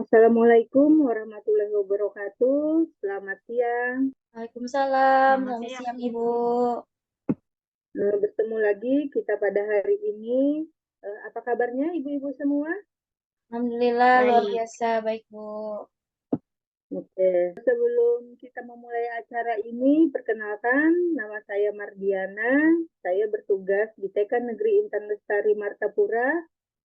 Assalamualaikum warahmatullahi wabarakatuh. Selamat siang. Waalaikumsalam, Selamat selamat siang, siang Bu. Ibu. Bertemu lagi kita pada hari ini. Apa kabarnya ibu-ibu semua? Alhamdulillah luar Baik, biasa baik Bu. Oke. Sebelum kita memulai acara ini, perkenalkan nama saya Mardiana. Saya bertugas di TK Negeri Intan Lestari Martapura,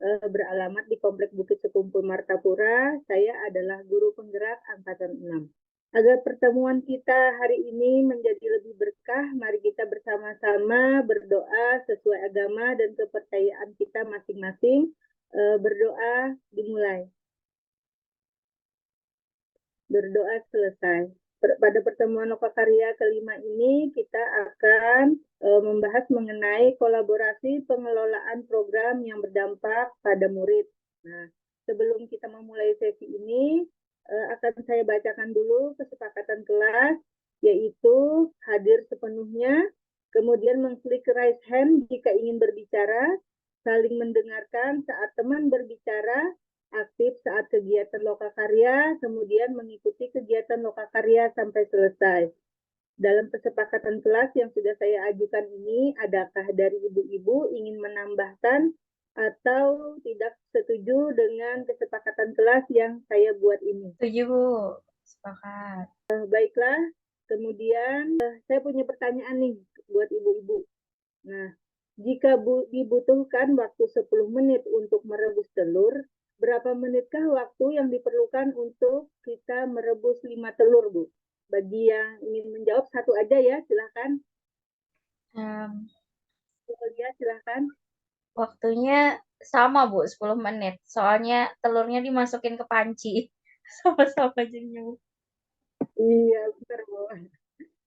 beralamat di Komplek Bukit Sekumpul Martapura. Saya adalah guru penggerak angkatan 6. Agar pertemuan kita hari ini menjadi lebih berkah, mari kita bersama-sama berdoa sesuai agama dan kepercayaan kita masing-masing. Berdoa dimulai. Berdoa selesai. Pada pertemuan Lokakarya kelima ini kita akan membahas mengenai kolaborasi pengelolaan program yang berdampak pada murid. Nah, sebelum kita memulai sesi ini, akan saya bacakan dulu kesepakatan kelas, yaitu hadir sepenuhnya, kemudian mengklik raise hand jika ingin berbicara, saling mendengarkan saat teman berbicara, aktif saat kegiatan lokakarya, kemudian mengikuti kegiatan lokakarya sampai selesai. Dalam kesepakatan kelas yang sudah saya ajukan ini, adakah dari ibu-ibu ingin menambahkan atau tidak setuju dengan kesepakatan kelas yang saya buat ini? Setuju Bu, sepakat. Baiklah, kemudian saya punya pertanyaan nih buat ibu-ibu. Nah, jika dibutuhkan waktu 10 menit untuk merebus telur, berapa menitkah waktu yang diperlukan untuk kita merebus 5 telur, Bu? Bagi yang ingin menjawab, satu aja ya, silahkan. Em, Ya, silahkan. Waktunya sama Bu, 10 menit. Soalnya telurnya dimasukin ke panci. Sama-sama jadinya Bu. Iya, benar, Bu.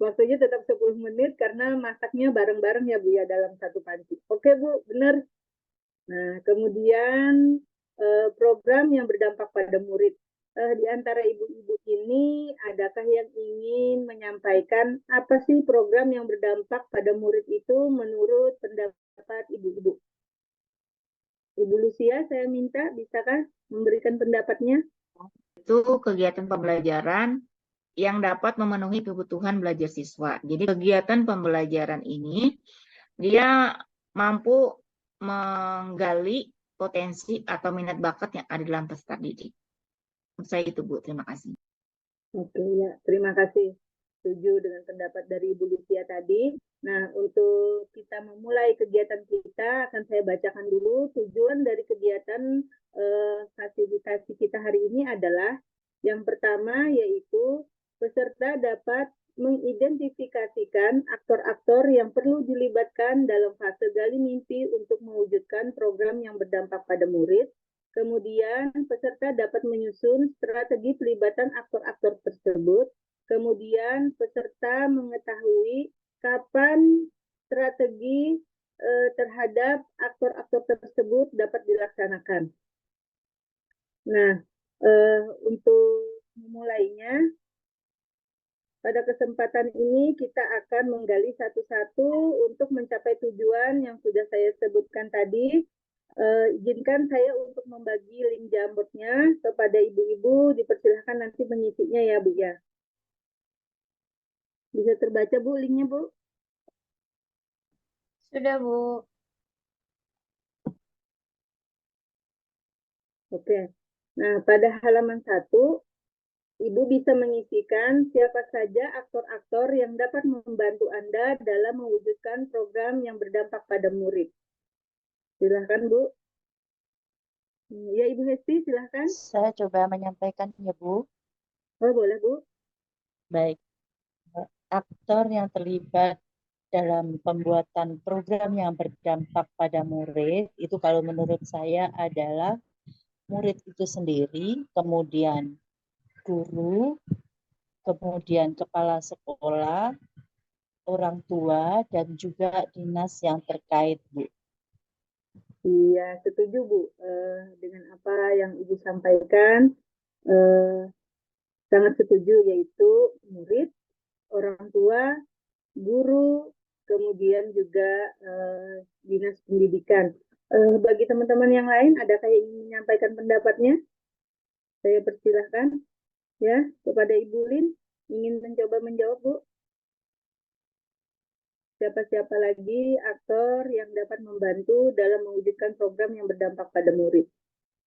Waktunya tetap 10 menit karena masaknya bareng-bareng ya, Bu, ya, dalam satu panci. Oke, Bu, benar. Nah, kemudian program yang berdampak pada murid. Di antara ibu-ibu ini, adakah yang ingin menyampaikan apa sih program yang berdampak pada murid itu menurut pendapat ibu-ibu? Ibu Lucia, saya minta bisakah memberikan pendapatnya? itu kegiatan pembelajaran yang dapat memenuhi kebutuhan belajar siswa. Jadi kegiatan pembelajaran ini dia mampu menggali potensi atau minat bakat yang ada dalam peserta didik. Saya itu Bu, terima kasih. Oke, ya, terima kasih. Setuju dengan pendapat dari Ibu Lucia tadi. Nah, untuk kita memulai kegiatan kita, akan saya bacakan dulu tujuan dari kegiatan fasilitasi kita hari ini adalah yang pertama yaitu peserta dapat mengidentifikasikan aktor-aktor yang perlu dilibatkan dalam fase gali mimpi untuk mewujudkan program yang berdampak pada murid. Kemudian peserta dapat menyusun strategi pelibatan aktor-aktor tersebut. Kemudian peserta mengetahui kapan strategi terhadap aktor-aktor tersebut dapat dilaksanakan. Nah, untuk memulainya, pada kesempatan ini kita akan menggali satu-satu untuk mencapai tujuan yang sudah saya sebutkan tadi. Izinkan saya untuk membagi link Jamboardnya kepada ibu-ibu, dipersilahkan nanti mengisinya ya Bu ya. Bisa terbaca Bu linknya Bu? Sudah Bu. Oke. Nah, pada halaman 1, Ibu bisa mengisikan siapa saja aktor-aktor yang dapat membantu Anda dalam mewujudkan program yang berdampak pada murid. Silahkan Bu. Ya Ibu Hesti, silahkan. Saya coba menyampaikan ya Bu. Oh boleh Bu. Baik, aktor yang terlibat dalam pembuatan program yang berdampak pada murid itu kalau menurut saya adalah murid itu sendiri, kemudian guru, kemudian kepala sekolah, orang tua, dan juga dinas yang terkait, Bu. Iya, setuju Bu. Dengan apa yang Ibu sampaikan, eh, sangat setuju, yaitu murid, orang tua, guru, kemudian juga dinas pendidikan. Bagi teman-teman yang lain, adakah yang ingin menyampaikan pendapatnya? Saya persilahkan ya kepada Ibu Lin ingin mencoba menjawab, Bu. Siapa-siapa lagi aktor yang dapat membantu dalam mewujudkan program yang berdampak pada murid?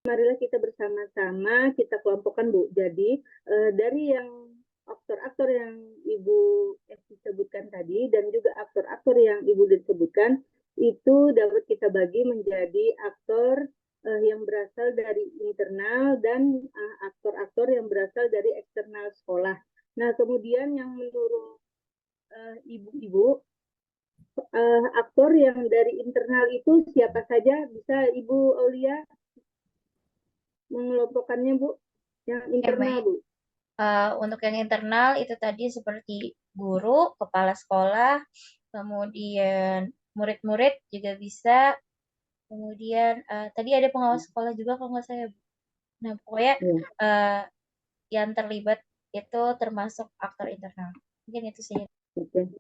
Marilah kita bersama-sama kita kelompokkan, Bu. Jadi dari yang aktor-aktor yang Ibu Esti sebutkan tadi dan juga aktor-aktor yang Ibu disebutkan itu dapat kita bagi menjadi aktor yang berasal dari internal dan aktor-aktor yang berasal dari eksternal sekolah. Nah, kemudian yang menurut ibu-ibu aktor yang dari internal itu siapa saja? Bisa Ibu Aulia mengelompokkannya, Bu? Yang internal, baik. Bu. Untuk yang internal itu tadi seperti guru, kepala sekolah, kemudian murid-murid juga bisa, kemudian tadi ada pengawas sekolah juga kalau nggak saya. Nah, pokoknya yang terlibat itu termasuk aktor internal. Mungkin itu sih. Oke.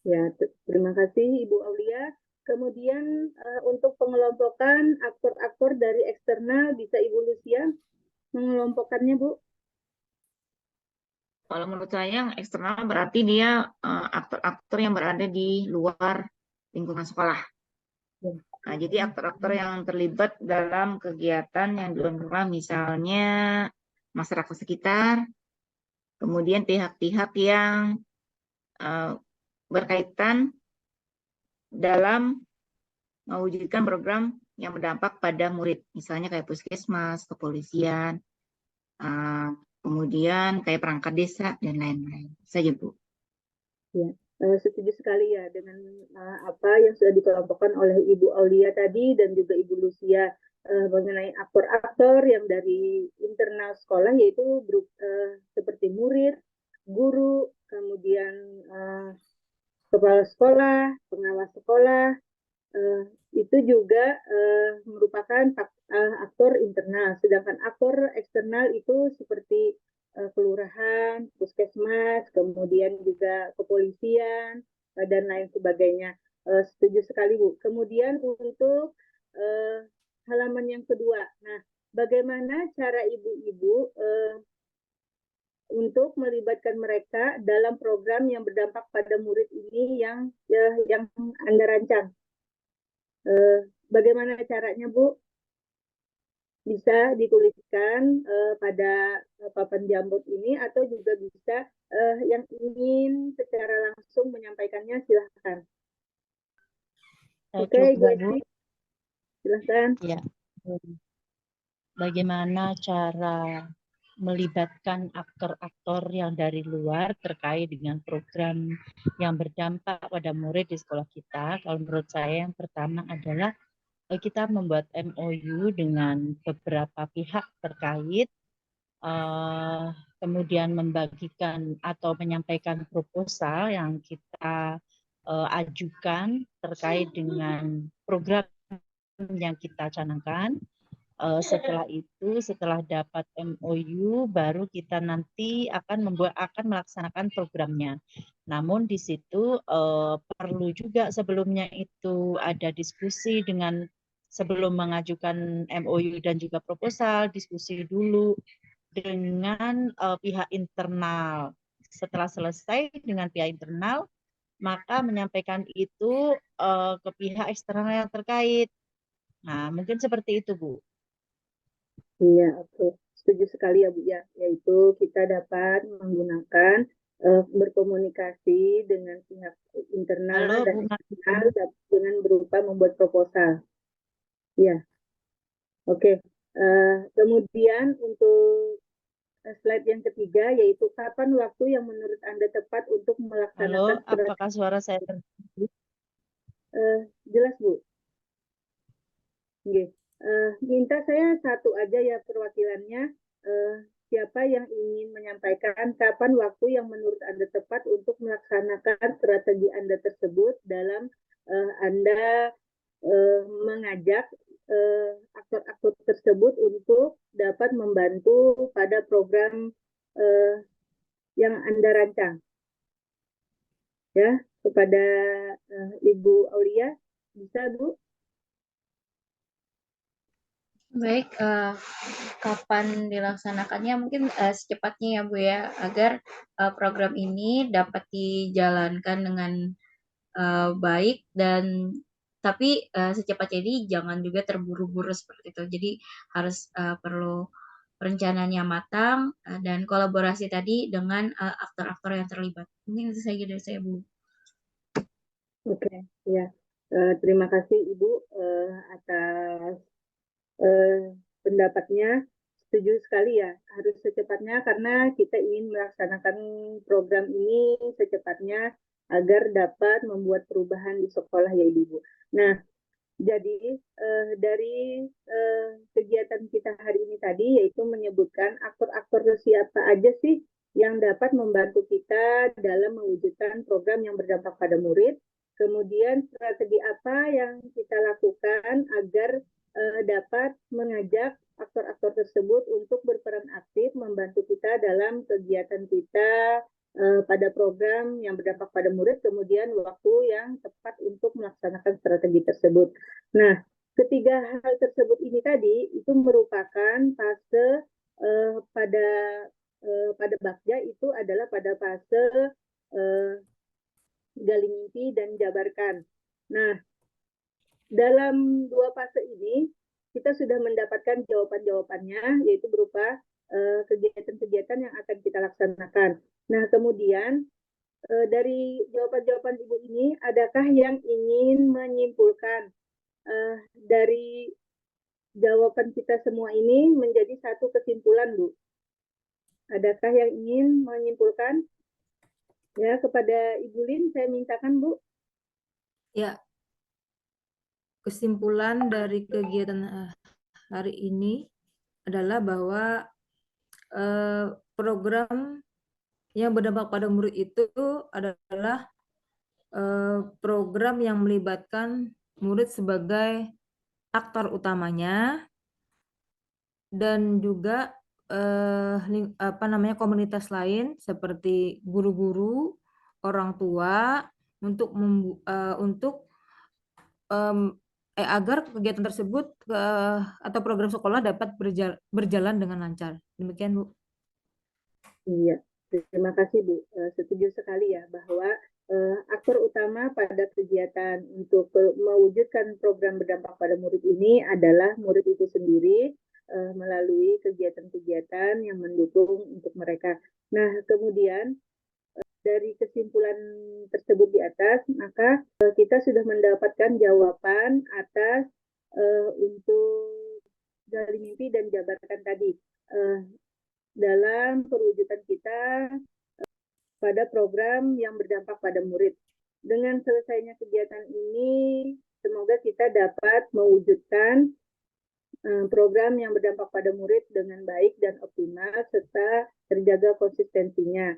Ya, terima kasih Ibu Aulia. Kemudian untuk pengelompokan aktor-aktor dari eksternal bisa Ibu Lucia mengelompokkannya, Bu? Kalau menurut saya yang eksternal berarti dia aktor-aktor yang berada di luar lingkungan sekolah. Nah, jadi aktor-aktor yang terlibat dalam kegiatan yang dilakukan misalnya masyarakat sekitar, kemudian pihak-pihak yang berkaitan dalam mewujudkan program yang berdampak pada murid, misalnya kayak puskesmas, kepolisian, kemudian kayak perangkat desa dan lain-lain. Saja, Bu. Ya, setuju sekali ya dengan apa yang sudah dikelompokkan oleh Ibu Aulia tadi dan juga Ibu Lucia mengenai aktor-aktor yang dari internal sekolah yaitu seperti murid, guru, kemudian kepala sekolah, pengawas sekolah, itu juga merupakan aktor internal. Sedangkan aktor eksternal itu seperti kelurahan, puskesmas, kemudian juga kepolisian, dan lain sebagainya. Setuju sekali, Bu. Kemudian untuk halaman yang kedua. Nah, bagaimana cara ibu-ibu untuk melibatkan mereka dalam program yang berdampak pada murid ini yang Anda rancang? Bagaimana caranya, Bu? Bisa dituliskan pada papan jambut ini atau juga bisa yang ingin secara langsung menyampaikannya silahkan. Oke, Coba, Bu. Silahkan. Ya. Bagaimana cara melibatkan aktor-aktor yang dari luar terkait dengan program yang berdampak pada murid di sekolah kita? Kalau menurut saya yang pertama adalah kita membuat MOU dengan beberapa pihak terkait, kemudian membagikan atau menyampaikan proposal yang kita ajukan terkait dengan program yang kita canangkan. Setelah itu, setelah dapat MOU, baru kita nanti akan melaksanakan programnya. Namun di situ perlu juga sebelumnya itu ada diskusi sebelum mengajukan MOU dan juga proposal, diskusi dulu dengan pihak internal. Setelah selesai dengan pihak internal, maka menyampaikan itu ke pihak eksternal yang terkait. Nah, mungkin seperti itu, Bu. Iya, oke. Setuju sekali ya, Bu ya. Yaitu kita dapat menggunakan berkomunikasi dengan pihak internal dan eksternal dengan berupa membuat proposal. Ya, oke. Kemudian untuk slide yang ketiga yaitu kapan waktu yang menurut Anda tepat untuk melaksanakan. Halo, apakah suara saya terdengar? Jelas, Bu. Oke. Minta saya satu aja ya perwakilannya. Siapa yang ingin menyampaikan kapan waktu yang menurut Anda tepat untuk melaksanakan strategi Anda tersebut dalam Anda mengajak aktor-aktor tersebut untuk dapat membantu pada program yang Anda rancang. Ya, kepada Ibu Aulia, bisa, Bu? Baik, kapan dilaksanakannya mungkin secepatnya ya Bu ya, agar program ini dapat dijalankan dengan baik dan tapi secepatnya ini jangan juga terburu-buru seperti itu. Jadi harus perlu perencanaannya matang dan kolaborasi tadi dengan aktor-aktor yang terlibat. Mungkin itu saja dari saya Bu. Oke, ya. Terima kasih Ibu atas pendapatnya. Setuju sekali ya, harus secepatnya karena kita ingin melaksanakan program ini secepatnya agar dapat membuat perubahan di sekolah ya Ibu. Nah, jadi dari kegiatan kita hari ini tadi yaitu menyebutkan aktor-aktor siapa aja sih yang dapat membantu kita dalam mewujudkan program yang berdampak pada murid. Kemudian strategi apa yang kita lakukan agar dapat mengajak aktor-aktor tersebut untuk berperan aktif membantu kita dalam kegiatan kita pada program yang berdampak pada murid, kemudian waktu yang tepat untuk melaksanakan strategi tersebut. Nah, ketiga hal tersebut ini tadi itu merupakan fase pada Bagja itu adalah pada fase gali mimpi dan jabarkan. Nah, dalam dua fase ini kita sudah mendapatkan jawaban-jawabannya yaitu berupa kegiatan-kegiatan yang akan kita laksanakan. Nah, kemudian dari jawaban-jawaban Ibu ini, adakah yang ingin menyimpulkan dari jawaban kita semua ini menjadi satu kesimpulan, Bu? Adakah yang ingin menyimpulkan? Ya, kepada Ibu Lin saya mintakan, Bu. Ya, kesimpulan dari kegiatan hari ini adalah bahwa program yang berdampak pada murid itu adalah program yang melibatkan murid sebagai aktor utamanya dan juga komunitas lain seperti guru-guru, orang tua untuk agar kegiatan tersebut atau program sekolah dapat berjalan dengan lancar. Demikian, Bu. Iya, terima kasih Bu. Setuju sekali ya bahwa aktor utama pada kegiatan untuk mewujudkan program berdampak pada murid ini adalah murid itu sendiri melalui kegiatan-kegiatan yang mendukung untuk mereka. Nah, kemudian dari kesimpulan tersebut di atas, maka kita sudah mendapatkan jawaban atas untuk gali mimpi dan jabarkan tadi dalam perwujudan kita pada program yang berdampak pada murid. Dengan selesainya kegiatan ini, semoga kita dapat mewujudkan program yang berdampak pada murid dengan baik dan optimal serta terjaga konsistensinya.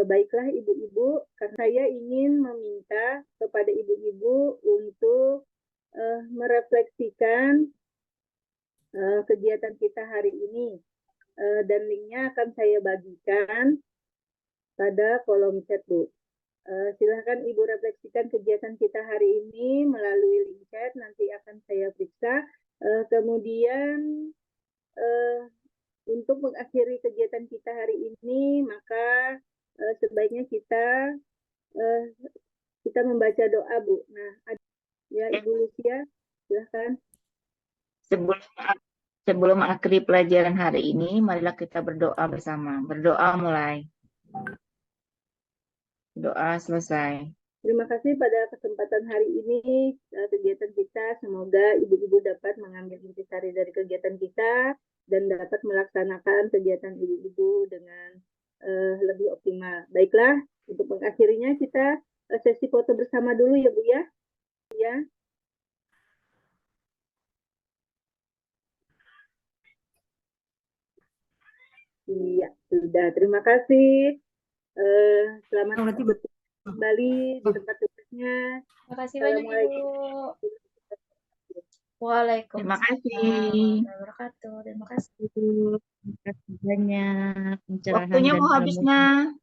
Baiklah ibu-ibu, saya ingin meminta kepada ibu-ibu untuk merefleksikan kegiatan kita hari ini dan linknya akan saya bagikan pada kolom chat, Bu. Silahkan Ibu refleksikan kegiatan kita hari ini melalui link chat, nanti akan saya periksa. Kemudian untuk mengakhiri kegiatan kita hari ini, maka sebaiknya kita membaca doa, Bu. Nah, ya Ibu Lucia, silahkan. Sebelum mengakhiri pelajaran hari ini, marilah kita berdoa bersama. Berdoa mulai. Doa selesai. Terima kasih pada kesempatan hari ini kegiatan kita. Semoga ibu-ibu dapat mengambil intisari dari kegiatan kita dan dapat melaksanakan kegiatan ibu-ibu dengan lebih optimal. Baiklah, untuk mengakhirinya kita sesi foto bersama dulu ya Bu ya. Ya. Iya, sudah. Terima kasih. Selamat kembali di tempat tugasnya. Terima kasih banyak Ibu. Waalaikumsalam. Terima kasih. Wabarakatuh. Terima kasih. Terima kasih banyak. Waktunya mau habis, Nah.